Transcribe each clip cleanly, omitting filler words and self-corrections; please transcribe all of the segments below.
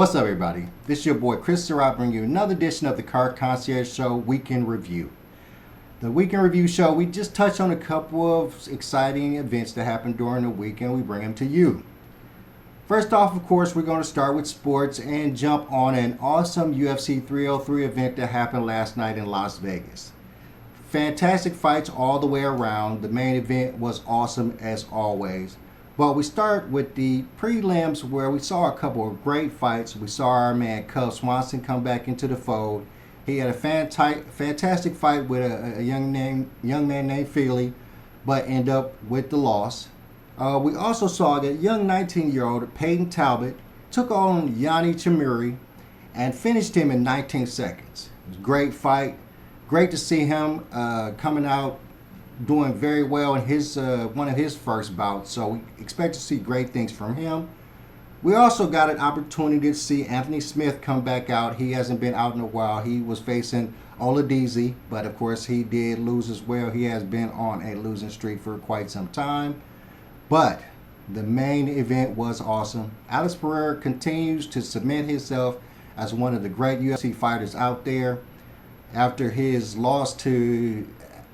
What's up, everybody? This is your boy Chris Surratt bringing you another edition of the Car Concierge Show Weekend Review. The Weekend Review show, we just touch on a couple of exciting events that happened during the weekend. We bring them to you. First off, of course, we're going to start with sports and jump on an awesome UFC 303 event that happened last night in Las Vegas. Fantastic fights all the way around. The main event was awesome as always. But we start with the prelims where we saw a couple of great fights. We saw our man Cub Swanson come back into the fold. He had a fantastic fight with a young man named Feely, but ended up with the loss. We also saw that young 19-year-old Peyton Talbot took on Yanni Chimuri and finished him in 19 seconds. It was a great fight. Great to see him coming out doing very well in his one of his first bouts. So we expect to see great things from him. We also got an opportunity to see Anthony Smith come back out. He hasn't been out in a while. He was facing Oladipo, but of course he did lose as well. He has been on a losing streak for quite some time. But the main event was awesome. Alex Pereira continues to cement himself as one of the great UFC fighters out there. After his loss to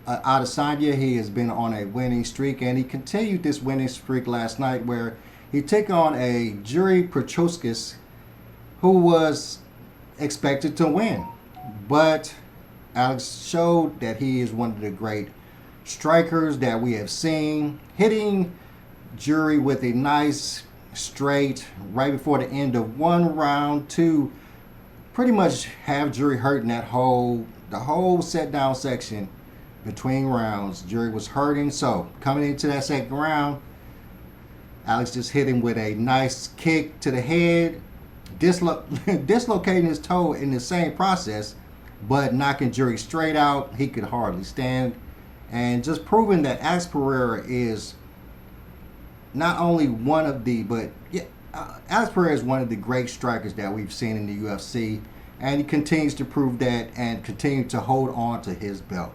Adesanya, he has been on a winning streak, and he continued this winning streak last night where he took on a Jiri Prochazka who was expected to win. But Alex showed that he is one of the great strikers that we have seen, hitting Jiri with a nice straight right before the end of one round to pretty much have Jiri hurting the whole set down section. Between rounds, Jiri was hurting. So coming into that second round, Alex just hit him with a nice kick to the head, dislocating his toe in the same process, but knocking Jiri straight out. He could hardly stand, and just proving that Alex Pereira is not only one of the, but Alex Pereira is one of the great strikers that we've seen in the UFC, and he continues to prove that and continue to hold on to his belt.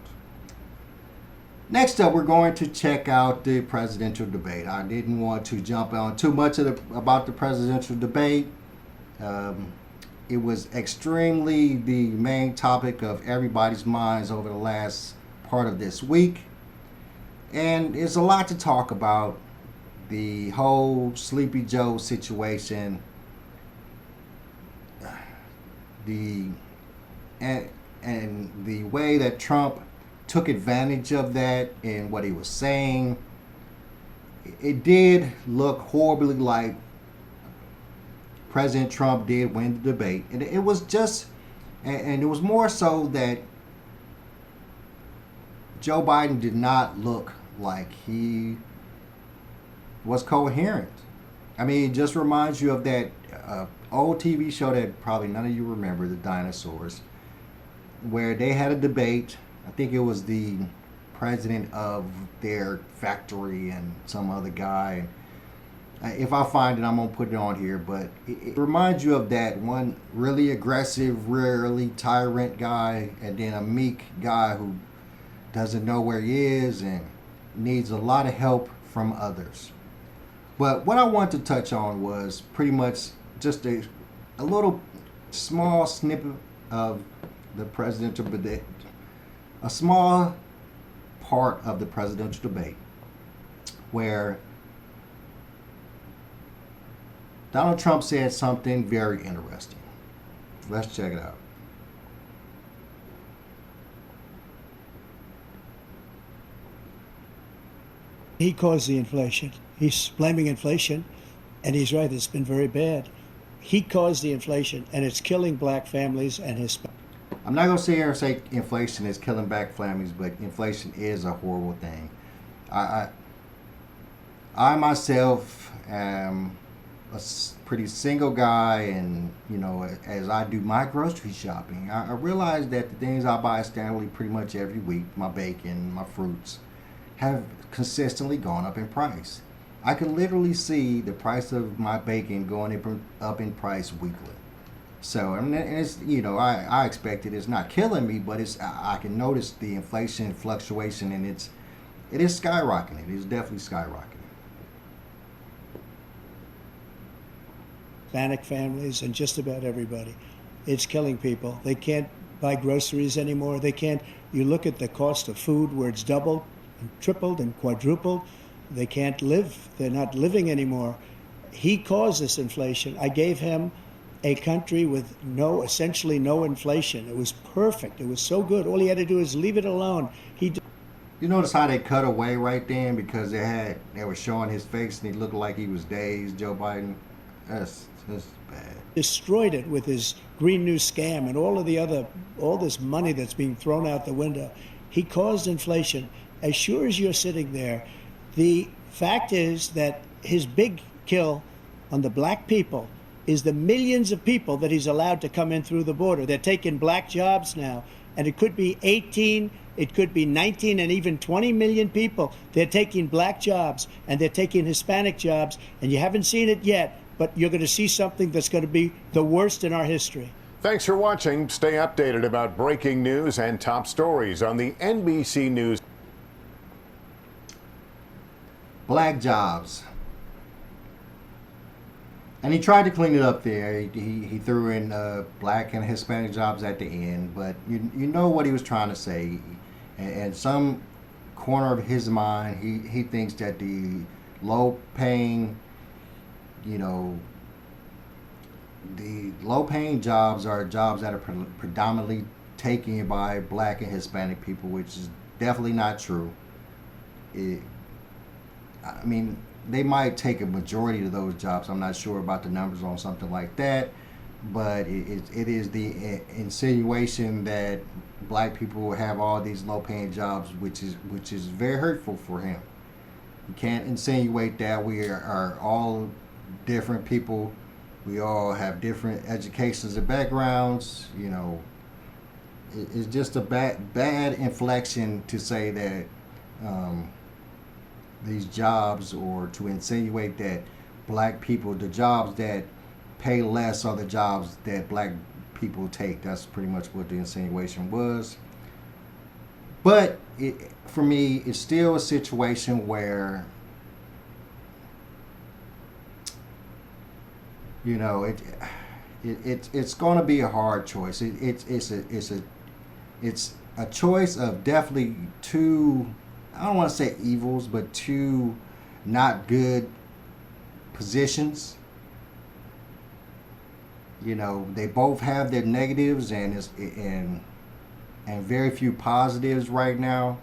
Next up, we're going to check out the presidential debate. I didn't want to jump on too much about the presidential debate. It was extremely the main topic of everybody's minds over the last part of this week. And there's a lot to talk about. The whole Sleepy Joe situation. And the way that Trump took advantage of that in what he was saying. It did look horribly like President Trump did win the debate. And it was just, and it was more so that Joe Biden did not look like he was coherent. I mean, it just reminds you of that old TV show that probably none of you remember, The Dinosaurs, where they had a debate. I think it was the president of their factory and some other guy. If I find it, I'm going to put it on here. But it reminds you of that one really aggressive, really tyrant guy, and then a meek guy who doesn't know where he is and needs a lot of help from others. But what I want to touch on was pretty much just a little small snippet of the presidential debate. A small part of the presidential debate where Donald Trump said something very interesting. Let's check it out. He caused the inflation. He's blaming inflation, and he's right, it's been very bad. He caused the inflation, and it's killing black families and Hispanics. I'm not going to sit here and say inflation is killing black families, but inflation is a horrible thing. I myself am a pretty single guy, and, you know, as I do my grocery shopping, I realize that the things I buy standardly pretty much every week, my bacon, my fruits, have consistently gone up in price. I can literally see the price of my bacon going up in price weekly. So, and it's, you know, I expect it. It's not killing me, but I can notice the inflation fluctuation, and it is skyrocketing. It is definitely skyrocketing. Hispanic families, and just about everybody. It's killing people. They can't buy groceries anymore. They can't. You look at the cost of food where it's doubled and tripled and quadrupled. They can't live. They're not living anymore. He caused this inflation. I gave him a country with essentially no inflation. It was perfect. It was so good. All he had to do is leave it alone. You notice how they cut away right then because they were showing his face and he looked like he was dazed. Joe Biden, that's bad. Destroyed it with his Green New scam and all this money that's being thrown out the window. He caused inflation. As sure as you're sitting there, the fact is that his big kill on the black people is the millions of people that he's allowed to come in through the border. They're taking black jobs now, and it could be 18, it could be 19, and even 20 million people. They're taking black jobs, and they're taking Hispanic jobs, and you haven't seen it yet, but you're going to see something that's going to be the worst in our history. Thanks for watching. Stay updated about breaking news and top stories on the NBC News. Black jobs. And he tried to clean it up there. He threw in black and Hispanic jobs at the end, but you know what he was trying to say. And some corner of his mind, he thinks that the low-paying, the low-paying jobs are jobs that are predominantly taken by black and Hispanic people, which is definitely not true. They might take a majority of those jobs. I'm not sure about the numbers on something like that, but it is the insinuation that black people have all these low-paying jobs, which is very hurtful for him. You can't insinuate that. We are all different people. We all have different educations and backgrounds. It's just a bad inflection to say that these jobs, or to insinuate that black people, the jobs that pay less are the jobs that black people take. That's pretty much what the insinuation was. But for me, it's still a situation where it's going to be a hard choice. It's a choice of definitely two, I don't want to say evils, but two not good positions. They both have their negatives and very few positives right now.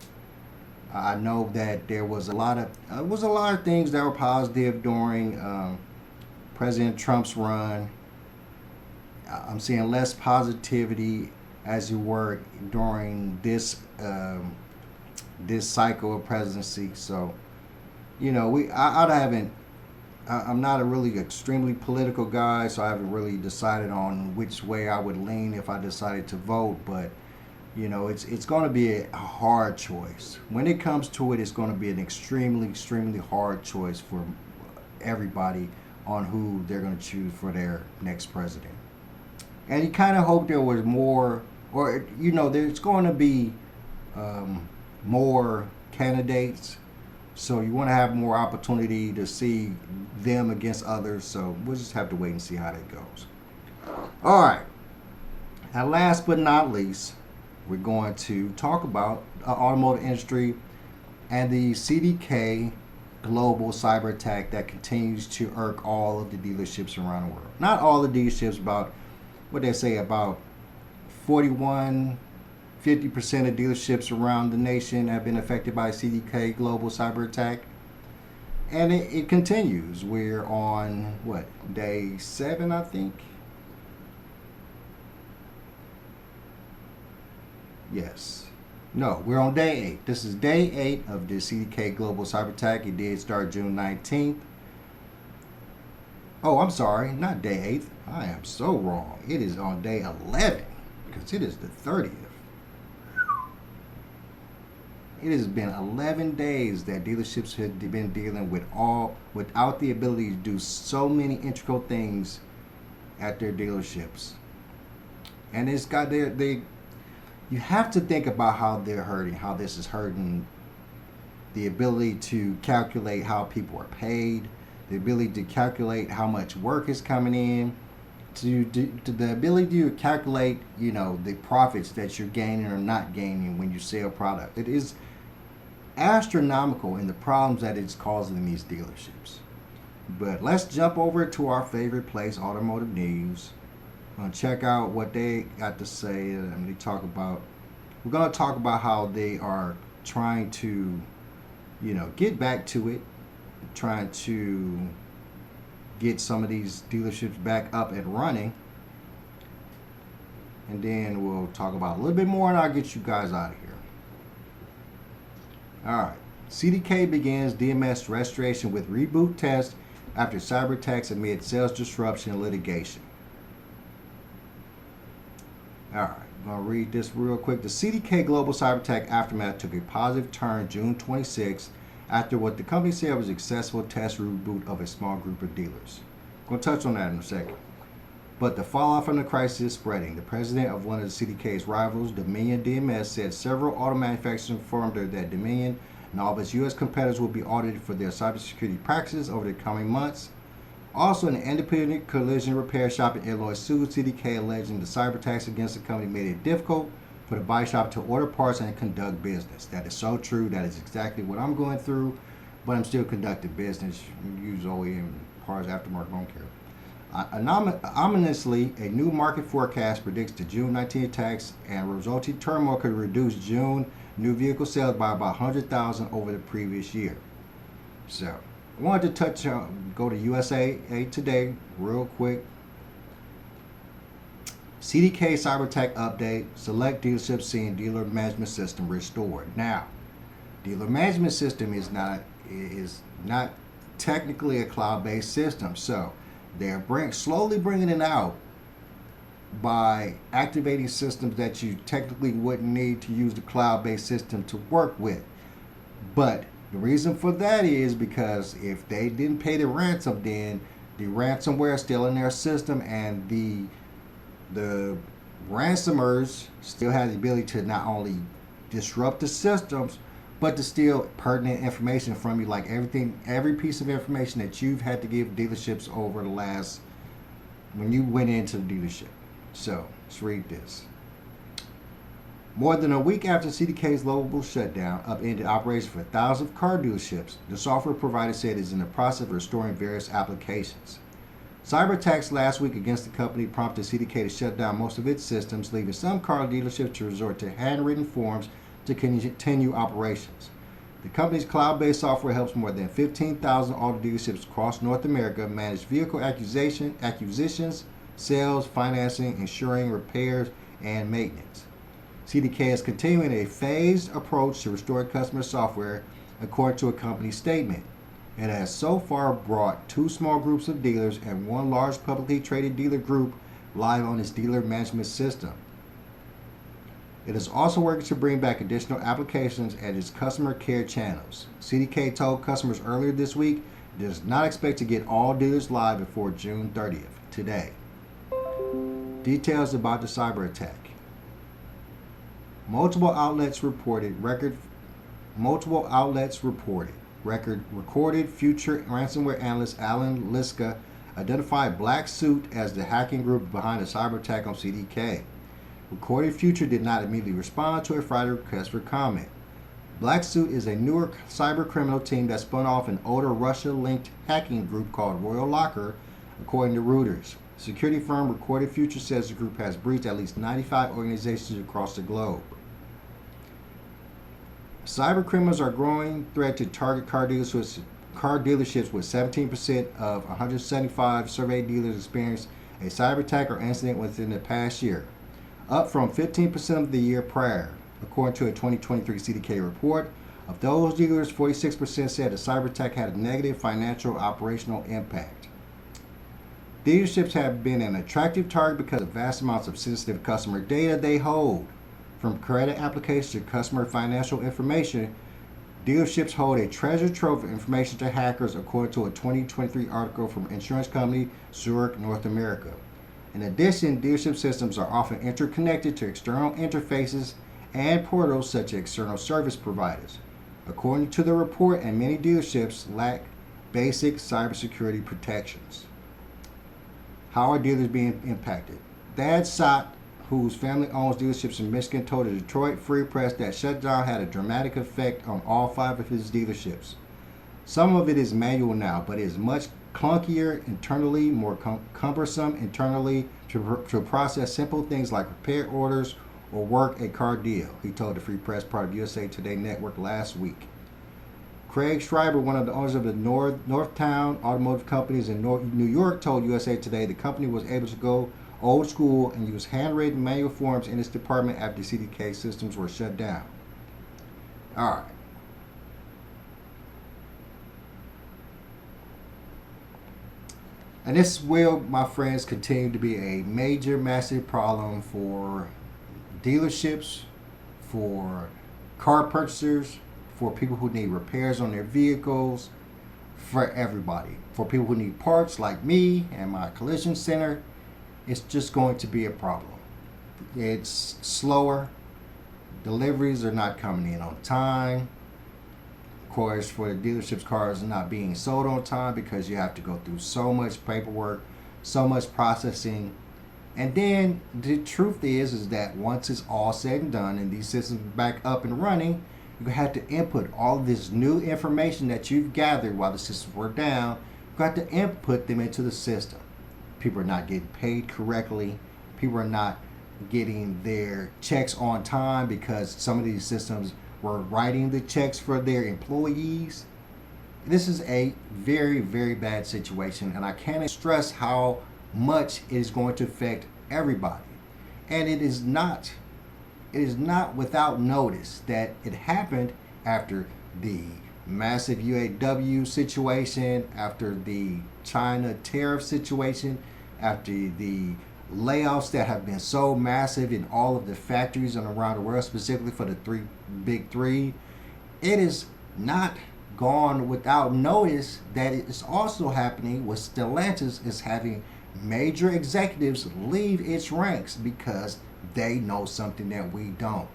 I know that there was a lot of things that were positive during President Trump's run. I'm seeing less positivity as you were during this cycle of presidency. So, I'm not a really extremely political guy, so I haven't really decided on which way I would lean if I decided to vote. But, it's going to be a hard choice. When it comes to it, it's going to be an extremely, extremely hard choice for everybody on who they're going to choose for their next president. And you kind of hope there was more, or, there's going to be more candidates, so you want to have more opportunity to see them against others. So we'll just have to wait and see how that goes. All right, and last but not least, we're going to talk about the automotive industry and the CDK Global Cyberattack that continues to irk all of the dealerships around the world. Not all the dealerships, about what they say, about 50% of dealerships around the nation have been affected by CDK Global Cyberattack. And it continues. We're on, day 7, I think? Yes. No, we're on day 8. This is day 8 of the CDK Global Cyberattack. It did start June 19th. Oh, I'm sorry, not day 8. I am so wrong. It is on day 11, because it is the 30th. It has been 11 days that dealerships have been dealing without the ability to do so many integral things at their dealerships. And it's got you have to think about how they're hurting, how this is hurting the ability to calculate how people are paid, the ability to calculate how much work is coming in, to the ability to calculate, the profits that you're gaining or not gaining when you sell product. It is astronomical in the problems that it's causing in these dealerships. But let's jump over to our favorite place, Automotive News. I'm going to check out what they got to say. We're going to talk about how they are trying to, get back to it, trying to get some of these dealerships back up and running. And then we'll talk about a little bit more and I'll get you guys out of here. Alright. CDK begins DMS restoration with reboot test after cyber attacks amid sales disruption and litigation. Alright, I'm going to read this real quick. The CDKGlobal Cyberattack aftermath took a positive turn June 26th after what the company said was a successful test reboot of a small group of dealers. I'm going to touch on that in a second. But the fallout from the crisis is spreading. The president of one of the CDK's rivals, Dominion DMS, said several auto manufacturers informed her that Dominion and all of its U.S. competitors will be audited for their cybersecurity practices over the coming months. Also, an independent collision repair shop in Illinois sued CDK, alleging the cyber attacks against the company made it difficult for the body shop to order parts and conduct business. That is so true. That is exactly what I'm going through, but I'm still conducting business. Use OEM parts, aftermarket, don't care. Ominously, a new market forecast predicts the June 19 attacks and resulting turmoil could reduce June new vehicle sales by about 100,000 over the previous year. So, I wanted to go to USA Today real quick. CDK cyber attack update. Select dealerships seeing dealer management system restored. Now, dealer management system is not technically a cloud-based system, so they're slowly bringing it out by activating systems that you technically wouldn't need to use the cloud-based system to work with. But the reason for that is because if they didn't pay the ransom, then the ransomware is still in their system, and the ransomers still have the ability to not only disrupt the systems, but to steal pertinent information from you, like every piece of information that you've had to give dealerships over the last, when you went into the dealership. So, let's read this. More than a week after CDK's global shutdown upended operations for thousands of car dealerships, the software provider said it is in the process of restoring various applications. Cyber attacks last week against the company prompted CDK to shut down most of its systems, leaving some car dealerships to resort to handwritten forms to continue operations. The company's cloud-based software helps more than 15,000 auto dealerships across North America manage vehicle acquisitions, sales, financing, insuring, repairs, and maintenance. CDK is continuing a phased approach to restore customer software, according to a company statement. It has so far brought 2 small groups of dealers and 1 large publicly traded dealer group live on its dealer management system. It is also working to bring back additional applications at its customer care channels. CDK told customers earlier this week it does not expect to get all dealers live before June 30th, today. Details about the cyber attack. Multiple outlets reported recorded future ransomware analyst Alan Liska identified Black Suit as the hacking group behind the cyber attack on CDK. Recorded Future did not immediately respond to a Friday request for comment. Black Suit is a newer cyber criminal team that spun off an older Russia-linked hacking group called Royal Locker, according to Reuters. Security firm Recorded Future says the group has breached at least 95 organizations across the globe. Cyber criminals are a growing threat to target car dealerships with 17% of 175 surveyed dealers experienced a cyber attack or incident within the past year, up from 15% of the year prior, according to a 2023 CDK report. Of those dealers, 46% said the cyber attack had a negative financial operational impact. Dealerships have been an attractive target because of vast amounts of sensitive customer data they hold. From credit applications to customer financial information, dealerships hold a treasure trove of information to hackers, according to a 2023 article from insurance company Zurich North America. In addition, dealership systems are often interconnected to external interfaces and portals such as external service providers. According to the report, and many dealerships lack basic cybersecurity protections. How are dealers being impacted? Dad Sot, whose family owns dealerships in Michigan, told the Detroit Free Press that shutdown had a dramatic effect on all 5 of his dealerships. Some of it is manual now, but it is much clunkier internally, more cumbersome internally to process simple things like repair orders or work a car deal, he told the Free Press, part of USA Today Network, last week. Craig Schreiber, one of the owners of the Northtown Automotive Companies in New York, told USA Today the company was able to go old school and use handwritten manual forms in its department after CDK systems were shut down. All right. And this will, my friends, continue to be a major, massive problem for dealerships, for car purchasers, for people who need repairs on their vehicles, for everybody. For people who need parts like me and my collision center, it's just going to be a problem. It's slower. Deliveries are not coming in on time. Of course, for the dealerships, cars are not being sold on time because you have to go through so much paperwork, so much processing. And then the truth is that once it's all said and done and these systems are back up and running, you have to input all of this new information that you've gathered while the systems were down. You have to input them into the system. People are not getting paid correctly. People are not getting their checks on time because some of these systems were writing the checks for their employees. This is a very, very bad situation, and I can't stress how much it is going to affect everybody. And it is not without notice that it happened after the massive UAW situation, after the China tariff situation, after the layoffs that have been so massive in all of the factories and around the world, specifically for the big three. It is not gone without notice that it is also happening with Stellantis is having major executives leave its ranks because they know something that we don't.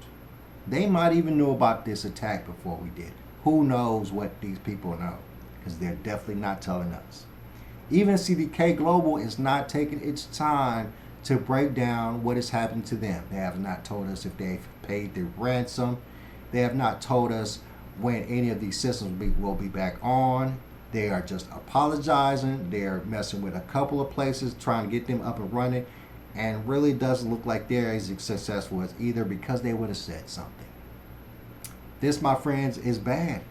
They might even know about this attack before we did. Who knows what these people know? Because they're definitely not telling us. Even CDK Global is not taking its time to break down what is happening to them. They have not told us if they've paid the ransom. They have not told us when any of these systems will be back on. They are just apologizing. They're messing with a couple of places, trying to get them up and running, and really doesn't look like they're as successful as either because they would have said something. This, my friends, is bad.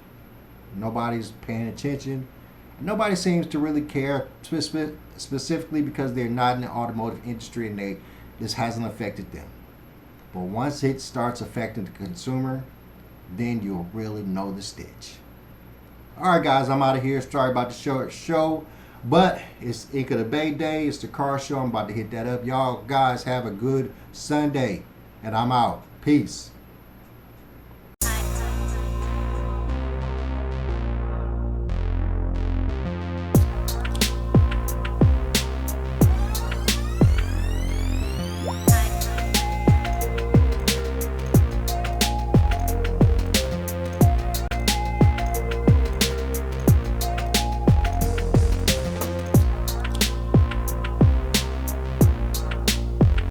Nobody's paying attention. Nobody seems to really care, specifically because they're not in the automotive industry and this hasn't affected them. But once it starts affecting the consumer, then you'll really know the stitch. All right, guys, I'm out of here. Sorry about the short show, but it's Ink of the Bay Day. It's the car show. I'm about to hit that up. Y'all guys have a good Sunday, and I'm out. Peace.